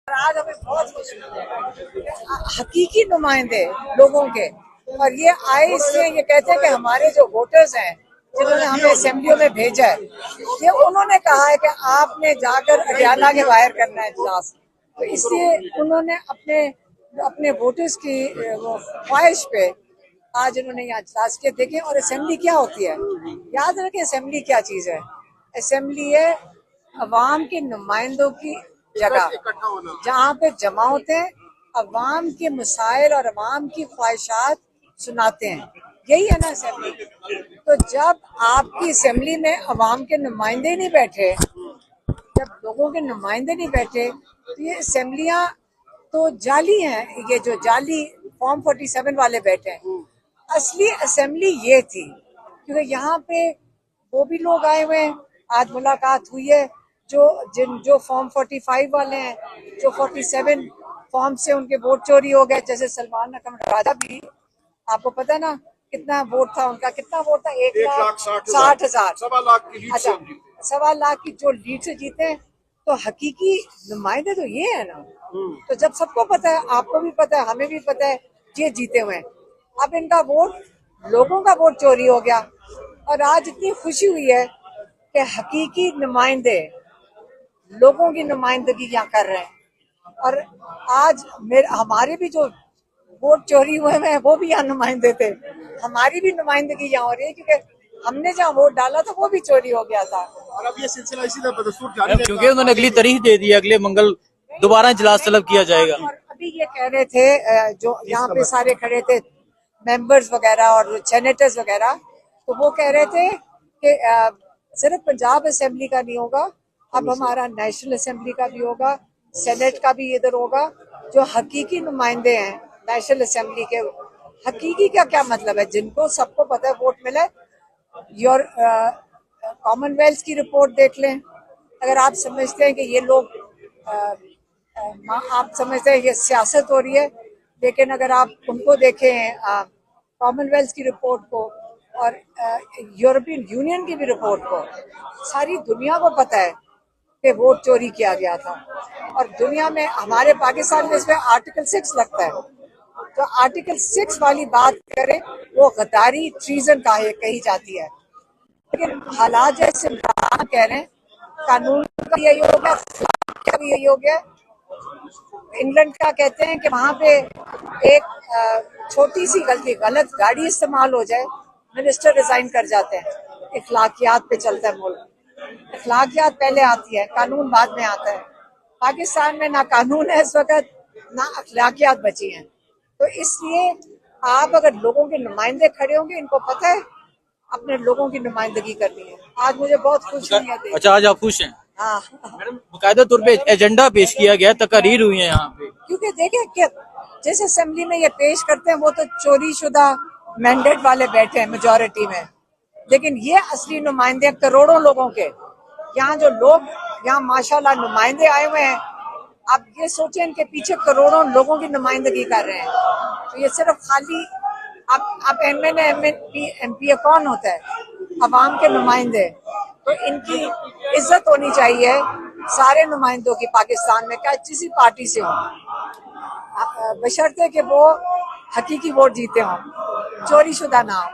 आज हमें बहुत खुशी है, हकीकी नुमाइंदे लोगों के। और ये आए इसलिए, ये कहते हैं कि हमारे जो वोटर्स हैं जिन्होंने हमें असेंबलियों में भेजा है, ये उन्होंने कहा है कि आपने जाकर अडियाला के बाहर करना है इजलास। तो इसलिए उन्होंने अपने अपने वोटर्स की वो ख्वाहिश पे आज इन्होंने यहाँ इजलास किया। देखें, और असेंबली क्या होती है, याद रखें असेंबली क्या चीज है। असेंबली है अवाम के नुमाइंदों की जगह, जहाँ पे जमा होते हैं, अवाम के मसाइल और अवाम की ख्वाहिशात सुनाते हैं। यही है ना असेंबली। तो जब आपकी असेंबली में अवाम के नुमाइंदे नहीं बैठे, जब लोगों के नुमाइंदे नहीं बैठे, तो ये असेंबलियां तो जाली हैं। ये जो जाली फॉर्म 47 वाले बैठे हैं, असली असेंबली ये थी। क्योंकि यहाँ पे वो भी लोग आए हुए हैं, आज मुलाकात हुई है जो फॉर्म 45 वाले हैं, जो 47 फॉर्म से उनके वोट चोरी हो गए। जैसे सलमान अकरम राजा भी, आपको पता है ना कितना वोट था उनका, कितना वोट था, 1,60,000, 1,60,000 की लीड। अच्छा, 1,15,000 की जो लीड से जीते। तो हकीकी नुमाइंदे तो ये है ना। तो जब सबको पता है, आपको भी पता है, हमें भी पता है, ये जीते हुए हैं। अब इनका वोट, लोगों का वोट चोरी हो गया। और आज इतनी खुशी हुई है कि हकीकी नुमाइंदे लोगों की नुमाइंदगी यहाँ कर रहे हैं। और आज हमारे भी जो वोट चोरी हुए हैं वो भी यहाँ नुमाइंदे थे, हमारी भी नुमाइंदगी यहाँ हो रही है, क्योंकि हमने जहाँ वोट डाला था वो भी चोरी हो गया था। और अब ये सिलसिला इसी तरह बदस्तूर जारी रहेगा, क्योंकि उन्होंने अगली तारीख दे दी है, अगले मंगल दोबारा इजलास तलब किया जाएगा। और अभी ये कह रहे थे जो यहाँ पे सारे खड़े थे मेंबर्स वगैरह और सेनेटर्स वगैरह, तो वो कह रहे थे कि सिर्फ पंजाब असेंबली का नहीं होगा, अब हमारा नेशनल असेंबली का भी होगा, सेनेट का भी इधर होगा। जो हकीकी नुमाइंदे हैं नेशनल असेंबली के, हकीकी का क्या मतलब है, जिनको सबको पता है वोट मिले। योर कॉमनवेल्थ की रिपोर्ट देख लें, अगर आप समझते हैं कि ये लोग आप समझते हैं ये सियासत हो रही है, लेकिन अगर आप उनको देखें कॉमनवेल्थ की रिपोर्ट को और यूरोपियन यूनियन की भी रिपोर्ट को, सारी दुनिया को पता है कि वोट चोरी किया गया था। और दुनिया में, हमारे पाकिस्तान में इसमें आर्टिकल 6 लगता है। तो आर्टिकल 6 वाली बात करें, वो गद्दारी, ट्रीजन कही जाती है। लेकिन हालात जैसे कह रहे हैं, कानून का यही हो गया, का भी यही हो गया। इंग्लैंड का कहते हैं कि वहां पे एक छोटी सी गलती, गलत गाड़ी इस्तेमाल हो जाए, मिनिस्टर रिजाइन कर जाते हैं। इखलाकियात पे चलता है मुल्क, इखलाकियात पहले आती है, कानून बाद में आता है। पाकिस्तान में ना कानून है इस वक्त, ना अखलाकियात बची हैं। तो इसलिए आप अगर लोगों के नुमाइंदे खड़े होंगे, इनको पता है अपने लोगों की नुमाइंदगी करनी है। आज मुझे बहुत खुशी है। अच्छा, आज आप खुश हैं? हाँ, मैडम, बाकायदा तौर पे एजेंडा पेश किया गया, तकारीर हुई है यहाँ पे। क्योंकि देखें कि जिस असेंबली में ये पेश करते हैं वो तो चोरी शुदा मैंडेट वाले बैठे हैं मेजोरिटी में, लेकिन ये असली नुमाइंदे करोड़ों लोगों के। यहाँ जो लोग यहाँ माशाल्लाह नुमाइंदे आए हुए हैं, आप ये सोचें इनके पीछे करोड़ों लोगों की नुमाइंदगी कर रहे हैं। तो ये सिर्फ खाली आप एमपी कौन होता है? अवाम के नुमाइंदे। तो इनकी इज्जत होनी चाहिए सारे नुमाइंदों की, पाकिस्तान में, क्या किसी पार्टी से हो, बशर्ते कि वो हकीकी वोट जीते हों, चोरी शुदा ना हो,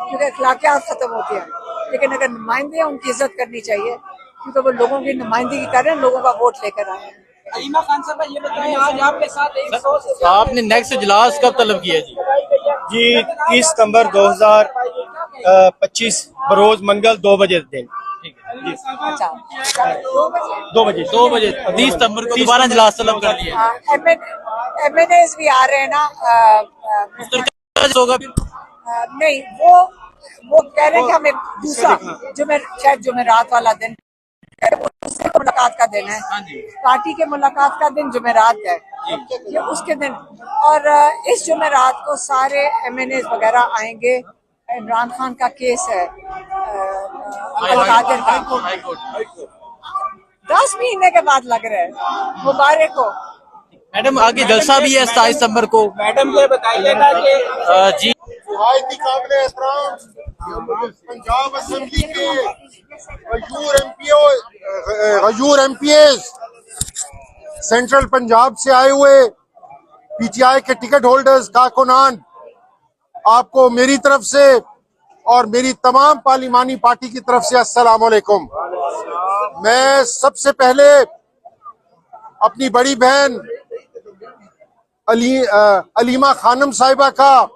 क्योंकि अखलाकियात खत्म होती है। लेकिन अगर नुमाइंदे हैं, उनकी इज्जत करनी चाहिए, क्योंकि वो लोगों की नुमाइंदगी कर रहे हैं, लोगों का वोट लेकर आए हैं। अलीमा खान साहब, ये बताएं, आज आपके साथ 100 से आपने नेक्स्ट इजलास कब तलब किया जी? जी 30 सितंबर 2025 बरोज मंगल 2 बजे दिन। अच्छा, 2 बजे 30 सितंबर को दोबारा इजलास तलब कर लिया। MNAs भी आ रहे हैं ना। होगा फिर? नहीं, वो कह रहे हैं कि हमें दूसरा शायद जुमेरात वाला दिन, दूसरे मुलाकात का दिन है। पार्टी के मुलाकात का दिन जुमेरात है, ये उसके दिन। और इस जुमेरात को सारे MNAs वगैरह आएंगे। इमरान खान का केस है, 10 महीने के बाद लग रहा है, मुबारक हो। मैडम, आगे जलसा भी है 27 सितंबर को। मैडम ये बताइएगा कि जी पंजाब असेंबली के गजूर एमपीएस सेंट्रल पंजाब से आए हुए पीटीआई के टिकट होल्डर्स कारकुनान, आपको मेरी तरफ से और मेरी तमाम पार्लिमानी पार्टी की तरफ से अस्सलाम वालेकुम। मैं सबसे पहले अपनी बड़ी बहन अलीमा खानम साहिबा का,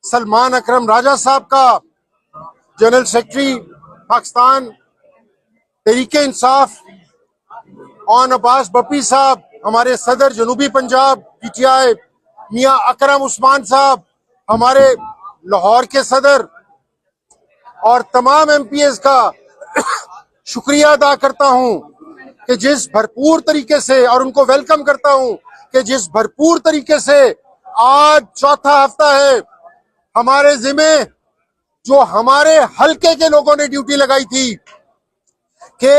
सलमान अकरम राजा साहब का, general secretary Pakistan Tehreek-e Insaf on Abbas Bappi साहब, हमारे सदर जनूबी पंजाब पीटीआई मियां अकरम उस्मान साहब, हमारे लाहौर के सदर, और तमाम एमपीएस का शुक्रिया अदा करता हूं कि जिस भरपूर तरीके से, और उनको वेलकम करता हूं कि जिस भरपूर तरीके से आज चौथा हफ्ता है हमारे जिम्मे जो हमारे हलके के लोगों ने ड्यूटी लगाई थी कि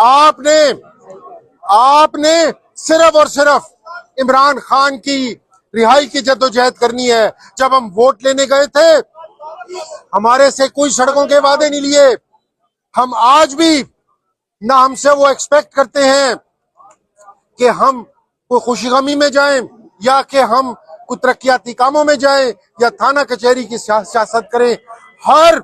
आपने सिर्फ और सिर्फ इमरान खान की रिहाई की जद्दोजहद करनी है। जब हम वोट लेने गए थे हमारे से कोई सड़कों के वादे नहीं लिए। हम आज भी ना हमसे वो एक्सपेक्ट करते हैं कि हम कोई खुशी गमी में जाएं या कि हम कोई तरक्याती कामों में जाएं या थाना कचहरी की सियासत करें। हर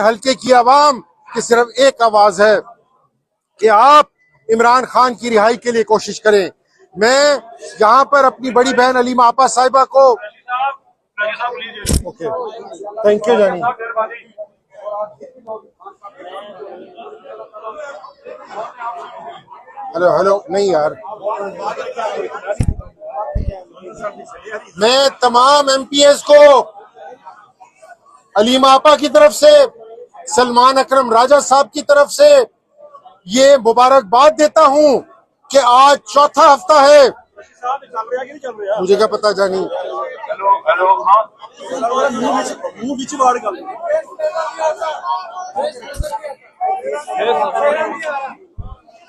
हल्के की आवाम की सिर्फ एक आवाज है कि आप इमरान खान की रिहाई के लिए कोशिश करें। मैं यहाँ पर अपनी बड़ी बहन अलीमा आपा साहिबा को, ओके, थैंक यू जानी। हेलो नहीं यार, मैं तमाम एमपीएस को अलीमा आपा की तरफ से, सलमान अकरम राजा साहब की तरफ से ये मुबारकबाद देता हूं कि आज चौथा हफ्ता है। मुझे क्या पता जानी,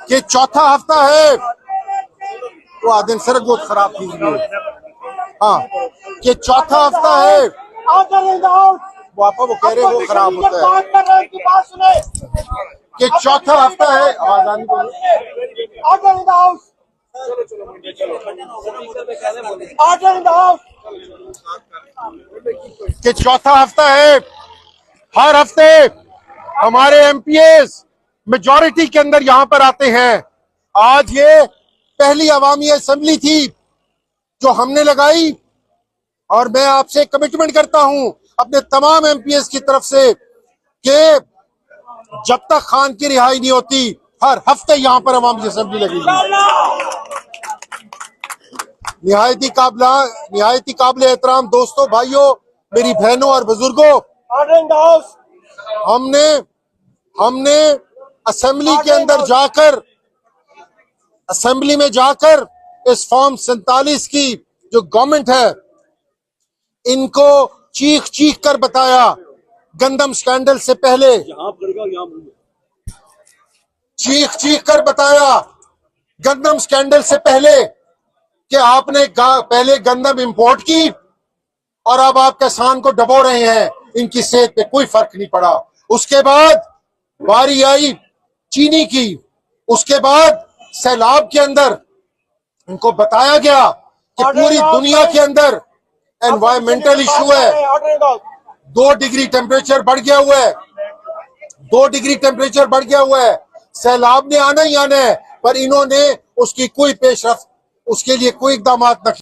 कि चौथा हफ्ता है। वो आदिन सड़क बहुत खराब थी, हाँ, कि चौथा हफ्ता है। वो कह रहे वो खराब होता है कि चौथा हफ्ता है। आवाज आनी कि चौथा हफ्ता है। हर हफ्ते हमारे एमपीएस मेजॉरिटी के अंदर यहां पर आते हैं। आज ये पहली अवामी असेंबली थी जो हमने लगाई, और मैं आपसे कमिटमेंट करता हूं अपने तमाम एमपीएस की तरफ से कि जब तक खान की रिहाई नहीं होती हर हफ्ते यहां पर अवामी असेंबली लगेगी। निहायती काबिल एहतराम दोस्तों, भाइयों, मेरी बहनों और बुजुर्गों, हमने असेंबली के अंदर जाकर, असेंबली में जाकर इस फॉर्म 47 की जो गवर्नमेंट है इनको चीख कर बताया। गंदम स्कैंडल से पहले चीख कर बताया, गंदम स्कैंडल से पहले, कि आपने पहले गंदम इंपोर्ट की और अब आप किसान को डबो रहे हैं। इनकी सेहत पे कोई फर्क नहीं पड़ा। उसके बाद बारी आई चीनी की। उसके बाद सैलाब के अंदर इनको बताया गया कि पूरी दुनिया के अंदर एनवायरमेंटल इशू है। 2 डिग्री टेम्परेचर बढ़ गया हुआ है, 2 डिग्री टेम्परेचर बढ़ गया हुआ है। सैलाब ने आना ही आना है, पर इन्होंने उसकी कोई पेशरफ्त, उसके लिए कोई इकदाम न किए।